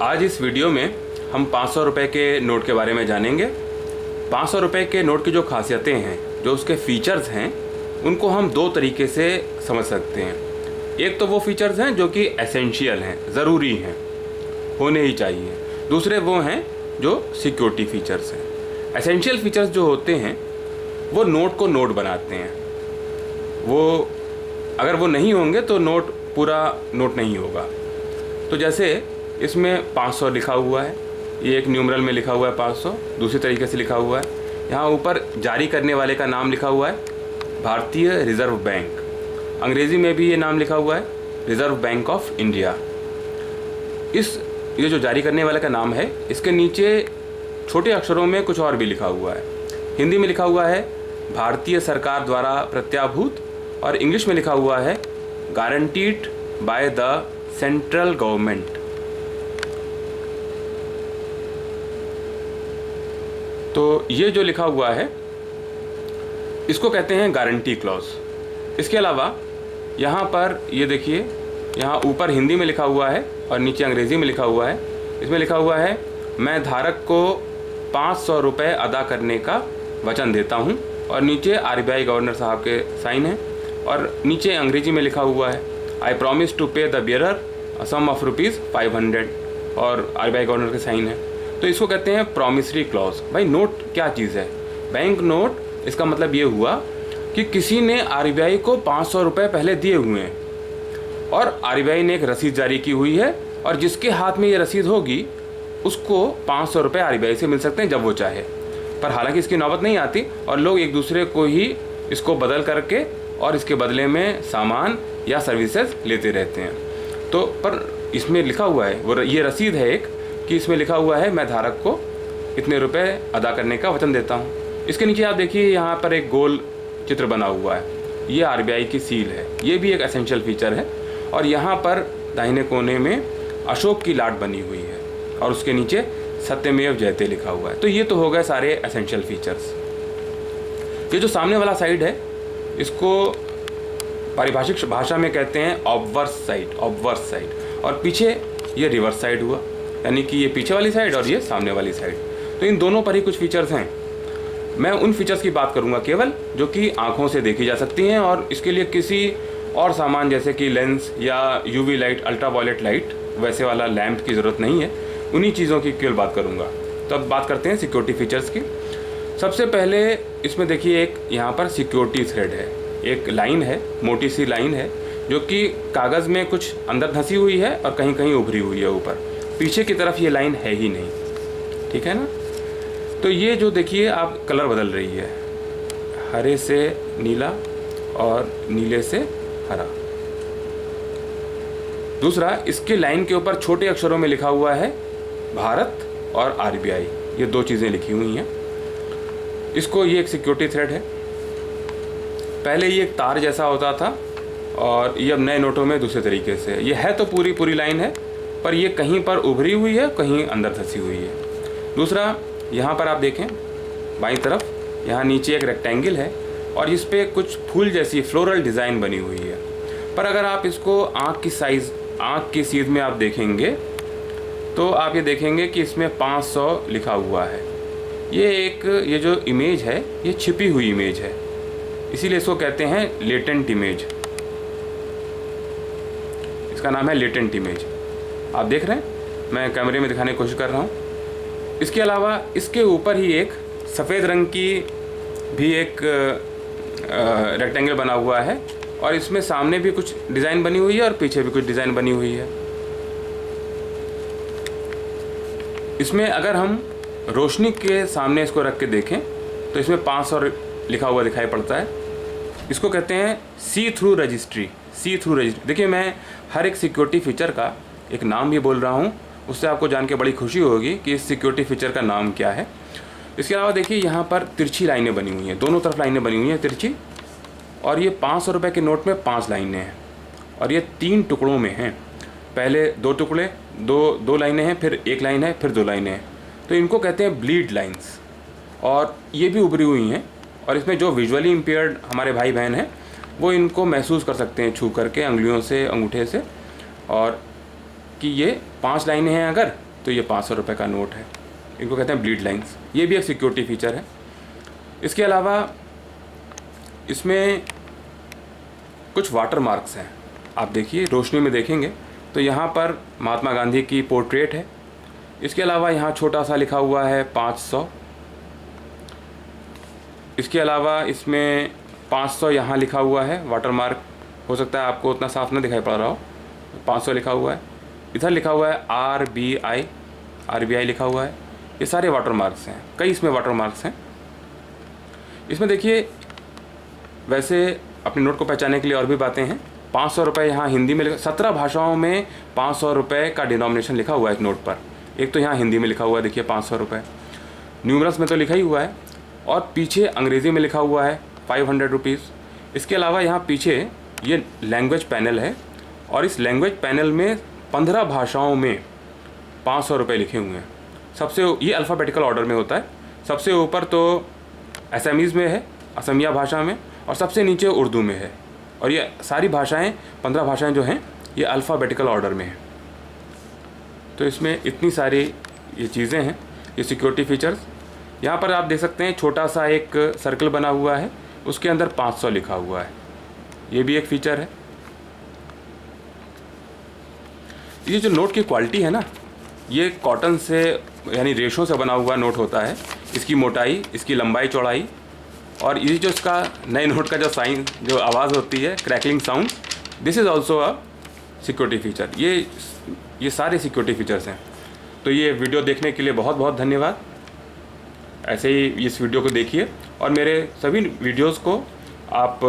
आज इस वीडियो में हम 500 रुपये के नोट के बारे में जानेंगे। 500 रुपये के नोट की जो खासियतें हैं, जो उसके फीचर्स हैं, उनको हम दो तरीके से समझ सकते हैं। एक तो वो फीचर्स हैं जो कि एसेंशियल हैं, ज़रूरी हैं, होने ही चाहिए। दूसरे वो हैं जो सिक्योरिटी फीचर्स हैं। एसेंशियल फीचर्स जो होते हैं वो नोट को नोट बनाते हैं। वो अगर वो नहीं होंगे तो नोट पूरा नोट नहीं होगा। तो जैसे इसमें 500 लिखा हुआ है, ये एक न्यूमरल में लिखा हुआ है 500। दूसरी तरीके से लिखा हुआ है, यहाँ ऊपर जारी करने वाले का नाम लिखा हुआ है भारतीय रिजर्व बैंक। अंग्रेज़ी में भी ये नाम लिखा हुआ है रिजर्व बैंक ऑफ इंडिया। ये जो जारी करने वाले का नाम है, इसके नीचे छोटे अक्षरों में कुछ और भी लिखा हुआ है। हिंदी में लिखा हुआ है भारतीय सरकार द्वारा प्रत्याभूत, और इंग्लिश में लिखा हुआ है guaranteed by the central government. तो ये जो लिखा हुआ है इसको कहते हैं गारंटी क्लॉज। इसके अलावा यहाँ पर ये देखिए, यहाँ ऊपर हिंदी में लिखा हुआ है और नीचे अंग्रेज़ी में लिखा हुआ है। इसमें लिखा हुआ है मैं धारक को 500 रुपये अदा करने का वचन देता हूँ, और नीचे RBI गवर्नर साहब के साइन है। और नीचे अंग्रेजी में लिखा हुआ है आई प्रॉमिस टू पे द बियरर सम ऑफ ₹500, और RBI गवर्नर के साइन है। तो इसको कहते हैं प्रॉमिसरी क्लॉज। भाई नोट क्या चीज़ है? बैंक नोट, इसका मतलब ये हुआ कि किसी ने RBI को 500 रुपये पहले दिए हुए हैं, और RBI ने एक रसीद जारी की हुई है, और जिसके हाथ में ये रसीद होगी उसको 500 रुपये RBI से मिल सकते हैं जब वो चाहे। पर हालांकि इसकी नौबत नहीं आती, और लोग एक दूसरे को ही इसको बदल करके और इसके बदले में सामान या सर्विसेज लेते रहते हैं। तो पर इसमें लिखा हुआ है, वो ये रसीद है एक, कि इसमें लिखा हुआ है मैं धारक को इतने रुपए अदा करने का वचन देता हूँ। इसके नीचे आप देखिए यहाँ पर एक गोल चित्र बना हुआ है, ये RBI की सील है। ये भी एक एसेंशियल फीचर है। और यहाँ पर दाहिने कोने में अशोक की लाट बनी हुई है, और उसके नीचे सत्यमेव जयते लिखा हुआ है। तो ये तो हो गए सारे एसेंशियल फीचर्स। ये जो सामने वाला साइड है, इसको पारिभाषिक भाषा में कहते हैं ऑब्वर्स साइड, और पीछे ये रिवर्स साइड हुआ, यानी कि ये पीछे वाली साइड और ये सामने वाली साइड। तो इन दोनों पर ही कुछ फीचर्स हैं। मैं उन फीचर्स की बात करूंगा केवल जो कि आंखों से देखी जा सकती हैं, और इसके लिए किसी और सामान जैसे कि लेंस या UV लाइट, अल्ट्रावायलेट लाइट, वैसे वाला लैंप की ज़रूरत नहीं है। उन्हीं चीज़ों की केवल बात करूंगा। तो अब बात करते हैं सिक्योरिटी फीचर्स की। सबसे पहले इसमें देखिए एक यहाँ पर सिक्योरिटी थ्रेड है, एक लाइन है, मोटी सी लाइन है, जो कि कागज़ में कुछ अंदर धंसी हुई है और कहीं कहीं उभरी हुई है ऊपर। पीछे की तरफ ये लाइन है ही नहीं, ठीक है ना। तो ये जो देखिए आप कलर बदल रही है, हरे से नीला और नीले से हरा। दूसरा, इसके लाइन के ऊपर छोटे अक्षरों में लिखा हुआ है भारत और RBI, ये दो चीज़ें लिखी हुई हैं। इसको ये एक सिक्योरिटी थ्रेड है। पहले ये एक तार जैसा होता था, और ये अब नए नोटों में दूसरे तरीके से। ये है तो पूरी लाइन है, पर ये कहीं पर उभरी हुई है, कहीं अंदर धंसी हुई है। दूसरा, यहाँ पर आप देखें बाईं तरफ, यहाँ नीचे एक रेक्टेंगल है, और इस पर कुछ फूल जैसी फ्लोरल डिज़ाइन बनी हुई है। पर अगर आप इसको आँख की सीध में आप देखेंगे तो आप ये देखेंगे कि इसमें 500 लिखा हुआ है। ये जो इमेज है, ये छिपी हुई इमेज है, इसीलिए इसको कहते हैं लेटेंट इमेज। इसका नाम है लेटेंट इमेज। आप देख रहे हैं, मैं कैमरे में दिखाने की कोशिश कर रहा हूँ। इसके अलावा इसके ऊपर ही एक सफ़ेद रंग की भी एक रेक्टेंगल बना हुआ है, और इसमें सामने भी कुछ डिज़ाइन बनी हुई है और पीछे भी कुछ डिज़ाइन बनी हुई है। इसमें अगर हम रोशनी के सामने इसको रख के देखें तो इसमें 500 लिखा हुआ दिखाई पड़ता है। इसको कहते हैं सी थ्रू रजिस्ट्री। देखिए, मैं हर एक सिक्योरिटी फीचर का एक नाम भी बोल रहा हूँ, उससे आपको जान के बड़ी खुशी होगी कि इस सिक्योरिटी फीचर का नाम क्या है। इसके अलावा देखिए यहाँ पर तिरछी लाइनें बनी हुई हैं, दोनों तरफ लाइनें बनी हुई हैं तिरछी, और ये 500 रुपये के नोट में 5 लाइनें हैं, और ये 3 टुकड़ों में हैं। पहले 2 टुकड़े, दो लाइनें हैं, फिर 1 लाइन है, फिर 2 लाइनें हैं। तो इनको कहते हैं ब्लीड लाइन्स, और ये भी उभरी हुई हैं। और इसमें जो विजुअली इम्पेयर्ड हमारे भाई बहन हैं वो इनको महसूस कर सकते हैं छू करके, अंगुलियों से, अंगूठे से, और कि ये 5 लाइनें हैं अगर, तो ये 500 रुपये का नोट है, इनको कहते हैं ब्लीड लाइंस। ये भी एक सिक्योरिटी फीचर है। इसके अलावा इसमें कुछ वाटर मार्क्स हैं, आप देखिए रोशनी में देखेंगे तो यहाँ पर महात्मा गांधी की पोर्ट्रेट है। इसके अलावा यहाँ छोटा सा लिखा हुआ है 500। इसके अलावा इसमें 500 यहाँ लिखा हुआ है वाटर मार्क, हो सकता है आपको उतना साफ ना दिखाई पड़ रहा हो, 500 लिखा हुआ है। इधर लिखा हुआ है RBI लिखा हुआ है। ये सारे वाटर मार्क्स हैं, कई इसमें वाटर मार्क्स हैं। इसमें देखिए वैसे अपने नोट को पहचानने के लिए और भी बातें हैं। 500 रुपये यहाँ हिंदी में 17 भाषाओं में 500 रुपये का डिनोमिनेशन लिखा हुआ है एक नोट पर। एक तो यहाँ हिंदी में लिखा हुआ है, देखिए 500 रुपये, न्यूमरल्स में तो लिखा ही हुआ है, और पीछे अंग्रेज़ी में लिखा हुआ है 500 रुपीज़। इसके अलावा यहाँ पीछे ये लैंग्वेज पैनल है, और इस लैंग्वेज पैनल में 15 भाषाओं में 500 रुपये लिखे हुए हैं। सबसे ये अल्फ़ाबेटिकल ऑर्डर में होता है। सबसे ऊपर तो असमीज़ में है, असमिया भाषा में, और सबसे नीचे उर्दू में है। और ये सारी भाषाएं 15 भाषाएं जो हैं ये अल्फ़ाबेटिकल ऑर्डर में हैं। तो इसमें इतनी सारी ये चीज़ें हैं, ये सिक्योरिटी फीचर्स। यहाँ पर आप देख सकते हैं छोटा सा एक सर्कल बना हुआ है, उसके अंदर 500 लिखा हुआ है, ये भी एक फ़ीचर है। ये जो नोट की क्वालिटी है ना, ये कॉटन से यानी रेशों से बना हुआ नोट होता है। इसकी मोटाई, इसकी लंबाई चौड़ाई, और ये जो इसका नए नोट का जो साइन, जो आवाज़ होती है crackling sound, this is also a security feature. ये सारे सिक्योरिटी फीचर्स हैं। तो ये वीडियो देखने के लिए बहुत बहुत धन्यवाद। ऐसे ही इस वीडियो को देखिए, और मेरे सभी वीडियोस को आप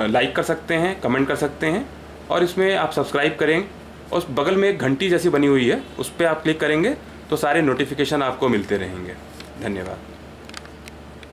लाइक कर सकते हैं, कमेंट कर सकते हैं, और इसमें आप सब्सक्राइब करें। उस बगल में एक घंटी जैसी बनी हुई है, उस पर आप क्लिक करेंगे तो सारे नोटिफिकेशन आपको मिलते रहेंगे। धन्यवाद।